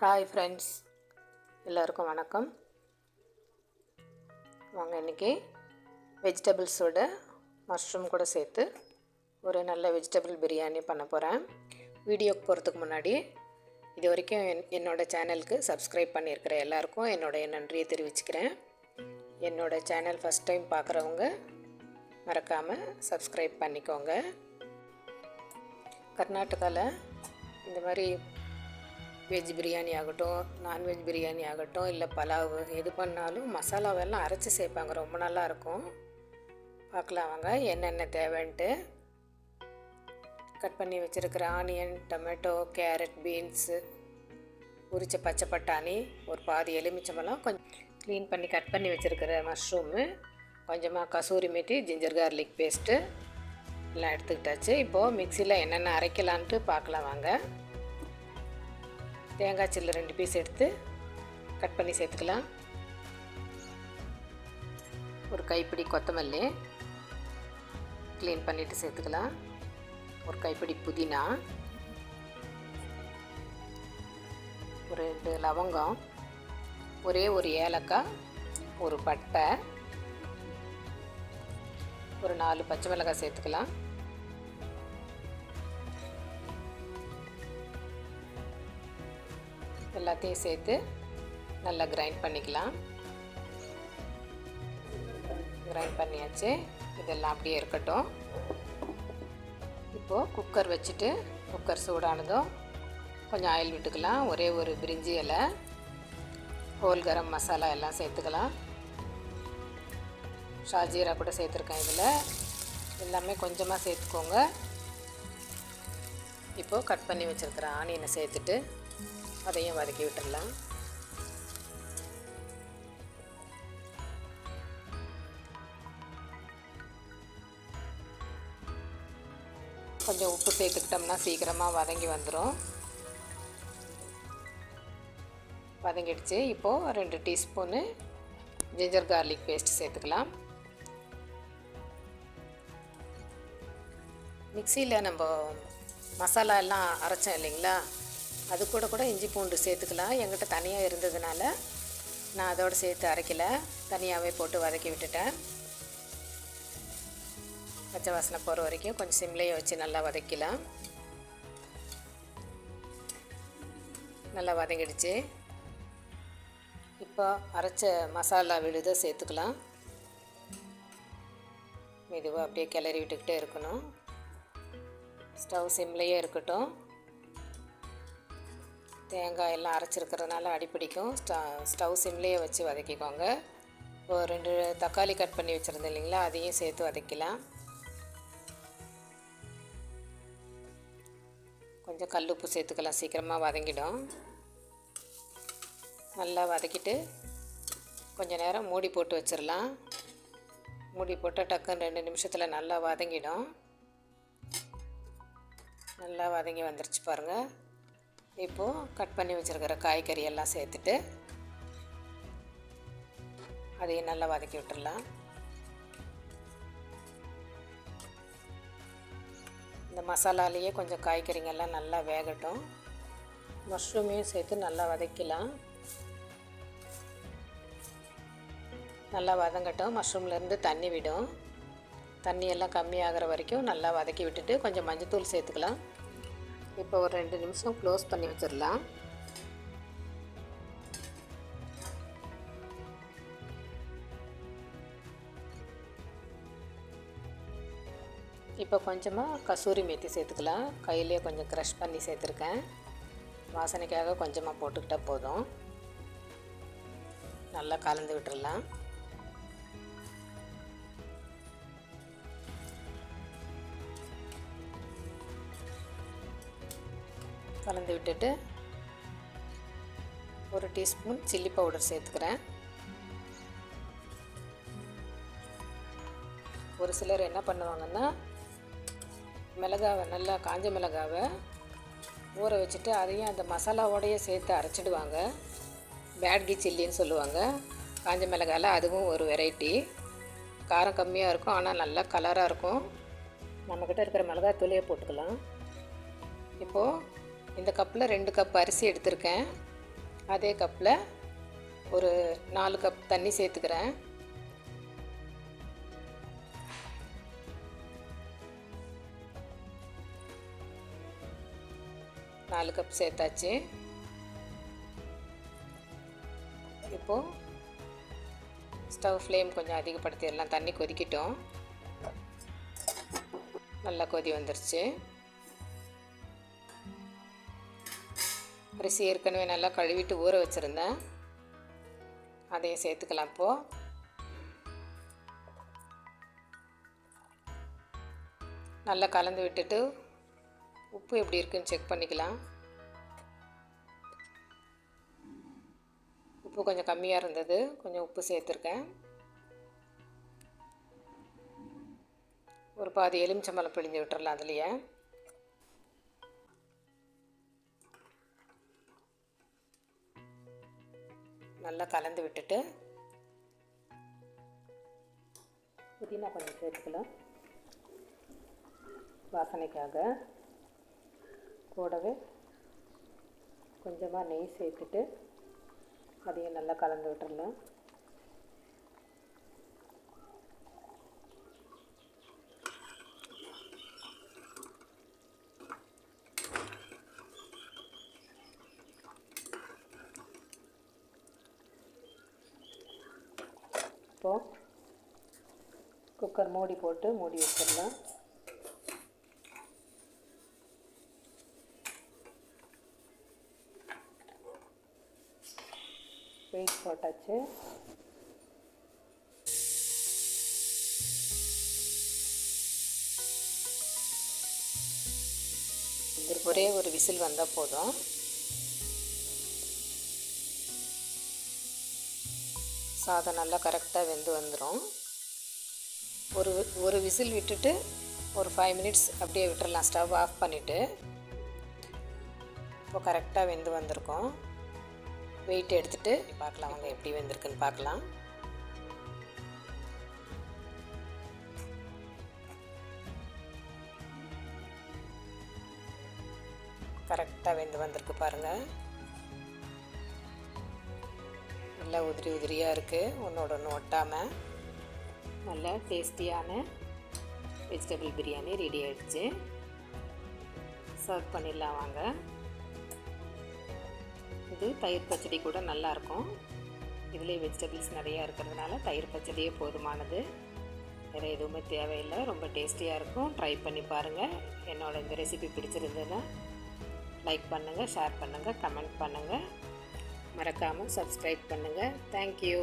Hi friends, எல்லோருக்கும் வணக்கம். வாங்க இன்றைக்கி வெஜிடபிள்ஸோட மஷ்ரூம் கூட சேர்த்து ஒரு நல்ல வெஜிடபிள் பிரியாணி பண்ண போகிறேன். வீடியோக்கு போகிறதுக்கு முன்னாடி இது வரைக்கும் என்னோடய சேனலுக்கு சப்ஸ்கிரைப் பண்ணியிருக்கிற எல்லாருக்கும் என்னோடய நன்றியை தெரிவிச்சுக்கிறேன். என்னோடய சேனல் ஃபஸ்ட் டைம் பார்க்குறவங்க மறக்காமல் சப்ஸ்கிரைப் பண்ணிக்கோங்க. கர்நாடகாவில் இந்த மாதிரி வெஜ் பிரியாணி ஆகட்டும், நான்வெஜ் பிரியாணி ஆகட்டும், இல்லை பலாவு எது பண்ணாலும் மசாலாவெல்லாம் அரைச்சி சேர்ப்பாங்க. ரொம்ப நல்லாயிருக்கும். பார்க்கலாம் வாங்க என்னென்ன தேவைன்ட்டு. கட் பண்ணி வச்சுருக்கிற ஆனியன், டொமேட்டோ, கேரட், பீன்ஸு, உரிச்ச பச்சை பட்டாணி, ஒரு பாதி எலுமிச்சம்பழம், கொஞ்சம் க்ளீன் பண்ணி கட் பண்ணி வச்சுருக்கிற மஷ்ரூமு, கொஞ்சமாக kasuri methi, ginger garlic paste எல்லாம் எடுத்துக்கிட்டாச்சு. இப்போது மிக்சியில் என்னென்ன அரைக்கலான்ட்டு பார்க்கலாம் வாங்க. தேங்காய் சில்லு 2 பீஸ் எடுத்து கட் பண்ணி சேர்த்துக்கலாம். ஒரு கைப்பிடி கொத்தமல்லி க்ளீன் பண்ணிவிட்டு சேர்த்துக்கலாம். ஒரு கைப்பிடி புதினா, ஒரு 2 லவங்கம், ஒரே ஒரு ஏலக்காய், ஒரு பட்டை, ஒரு 4 பச்சை மிளகாய் சேர்த்துக்கலாம். எல்லாத்தையும் சேர்த்து நல்லா கிரைண்ட் பண்ணிக்கலாம். கிரைண்ட் பண்ணியாச்சு. இதெல்லாம் அப்படியே இருக்கட்டும். இப்போது குக்கர் வச்சுட்டு குக்கர் சூடானதும் கொஞ்சம் ஆயில் விட்டுக்கலாம். ஒரே ஒரு பிரிஞ்சி இலை, ஹோல் கரம் மசாலா எல்லாம் சேர்த்துக்கலாம். ஷாஜீரா கூட சேர்த்துருக்கேன். இதில் எல்லாமே கொஞ்சமாக சேர்த்துக்கோங்க. இப்போது கட் பண்ணி வச்சுருக்கிற ஆனியனை சேர்த்துட்டு அதையும் வதக்கி விட்டுடலாம். கொஞ்சம் உப்பு சேர்த்துக்கிட்டோம்னா சீக்கிரமாக வதங்கி வந்துடும். வதங்கிடுச்சு. இப்போது 2 டீஸ்பூனு ஜிஞ்சர் கார்லிக் பேஸ்ட் சேர்த்துக்கலாம். மிக்சியில் நம்ம மசாலா எல்லாம் அரைச்சோம் இல்லைங்களா, அது கூட இஞ்சி பூண்டு சேர்த்துக்கலாம். என்கிட்ட தனியாக இருந்ததுனால நான் அதோடு சேர்த்து அரைக்கலை, தனியாகவே போட்டு வதக்கி விட்டுட்டேன். பச்சை வாசனை போகிற வரைக்கும் கொஞ்சம் சிம்லேயே வச்சு நல்லா வதக்கலாம். நல்லா வதங்கிடுச்சு. இப்போ அரைச்ச மசாலா விழுதை சேர்த்துக்கலாம். மெதுவாக அப்படியே கிளறி விட்டுக்கிட்டே இருக்கணும். ஸ்டவ் சிம்லேயே இருக்கட்டும். தேங்காய் எல்லாம் அரைச்சிருக்கிறதுனால அடிப்பிடிக்கும். ஸ்டவ் சிம்லேயே வச்சு வதக்கிக்கோங்க. ஒரு 2 தக்காளி கட் பண்ணி வச்சுருந்தேன் இல்லைங்களா, அதையும் சேர்த்து வதக்கலாம். கொஞ்சம் கல் உப்பு சேர்த்துக்கலாம், சீக்கிரமாக வதங்கிடும். நல்லா வதக்கிட்டு கொஞ்சம் நேரம் மூடி போட்டு வச்சிடலாம். மூடி போட்டு டக்குன்னு 2 நிமிஷத்தில் நல்லா வதங்கிடும். நல்லா வதங்கி வந்துருச்சு பாருங்கள். இப்போது கட் பண்ணி வச்சுருக்கிற காய்கறி எல்லாம் சேர்த்துட்டு அதையும் நல்லா வதக்கி விட்டுடலாம். இந்த மசாலாலேயே கொஞ்சம் காய்கறிங்கெல்லாம் நல்லா வேகட்டும். மஷ்ரூமையும் சேர்த்து நல்லா வதக்கலாம். நல்லா வதங்கட்டும். மஷ்ரூம்லேருந்து தண்ணி விடும். தண்ணியெல்லாம் கம்மியாகிற வரைக்கும் நல்லா வதக்கி விட்டுட்டு கொஞ்சம் மஞ்சத்தூள் சேர்த்துக்கலாம். இப்போ ஒரு 2 நிமிஷம் க்ளோஸ் பண்ணி வச்சிடலாம். இப்போ கொஞ்சமாக கசூரி மேத்தி சேர்த்துக்கலாம். கையிலே கொஞ்சம் க்ரஷ் பண்ணி சேர்த்துருக்கேன். வாசனைக்காக கொஞ்சமாக போட்டுக்கிட்டால் போதும். நல்லா கலந்து விட்டுடலாம். கலந்து விட்டுட்டு ஒரு டீஸ்பூன் சில்லி பவுடர் சேர்த்துக்கிறேன். ஒரு சிலர் என்ன பண்ணுவாங்கன்னா, மிளகாவை நல்லா காஞ்ச மிளகாவை ஊற வச்சுட்டு அதையும் அந்த மசாலாவோடையே சேர்த்து அரைச்சிடுவாங்க. பேட்கி சில்லின்னு சொல்லுவாங்க. காஞ்ச மிளகாயில் அதுவும் ஒரு வெரைட்டி. காரம் கம்மியாக இருக்கும், ஆனால் நல்லா கலராக இருக்கும். நம்மக்கிட்ட இருக்கிற மிளகாய் தூளையே போட்டுக்கலாம். இப்போது இந்த கப்பில் 2 கப் அரிசி எடுத்திருக்கேன். அதே கப்பில் ஒரு 4 கப் தண்ணி சேர்த்துக்கிறேன். நாலு கப் சேர்த்தாச்சு. இப்போது ஸ்டவ் ஃப்ளேம் கொஞ்சம் அதிகப்படுத்திடலாம். தண்ணி கொதிக்கட்டும். நல்லா கொதி வந்துருச்சு. அரிசி ஏற்கனவே நல்லா கழுவிட்டு ஊற வச்சுருந்தேன், அதையும் சேர்த்துக்கலாம். இப்போது நல்லா கலந்து விட்டுட்டு உப்பு எப்படி இருக்குன்னு செக் பண்ணிக்கலாம். உப்பு கொஞ்சம் கம்மியாக இருந்தது, கொஞ்சம் உப்பு சேர்த்துருக்கேன். ஒரு பாதி எலுமிச்சம்பழம் பிழிஞ்சு விட்டுறலாம் அதுலேயே. நல்லா கலந்து விட்டுட்டு புதினா கொஞ்சம் சேர்த்துக்கலாம் வாசனைக்காக. கூடவே கொஞ்சமாக நெய் சேர்த்துட்டு அதையும் நல்லா கலந்து விட்டுறலாம். இப்போது குக்கர் மூடி போட்டு மூடி வச்சிடலாம். வெயிட் போட்டாச்சு. ஒரே ஒரு விசில் வந்தால் போதும். சாதம் நல்லா கரெக்டாக வெந்து வந்துடும். ஒரு விசில் விட்டுட்டு ஒரு 5 மினிட்ஸ் அப்படியே விட்டுறலாம். ஸ்டவ் ஆஃப் பண்ணிவிட்டு. இப்போ கரெக்டாக வெந்து வந்திருக்கோம். வெயிட் எடுத்துகிட்டு பார்க்கலாம், அவங்க எப்படி வெந்திருக்குன்னு பார்க்கலாம். கரெக்டாக வெந்து வந்திருக்கு பாருங்கள். நல்லா உதிரி உதிரியாக இருக்குது, ஒன்றோட ஒன்று ஒட்டாமல். நல்ல டேஸ்டியான வெஜிடபிள் பிரியாணி ரெடி ஆகிடுச்சு. சர்வ் பண்ணிடலாம் வாங்க. இது தயிர் பச்சடி கூட நல்லாயிருக்கும். இதுலேயே வெஜிடபிள்ஸ் நிறையா இருக்கிறதுனால தயிர் பச்சடியே போதுமானது. வேறு எதுவுமே தேவையில்லை. ரொம்ப டேஸ்டியாக இருக்கும். ட்ரை பண்ணி பாருங்கள். என்னோடய இந்த ரெசிபி பிடிச்சிருந்ததுன்னா லைக் பண்ணுங்கள், ஷேர் பண்ணுங்கள், கமெண்ட் பண்ணுங்கள். மறக்காமல் சப்ஸ்கிரைப் பண்ணுங்கள். தேங்க்யூ.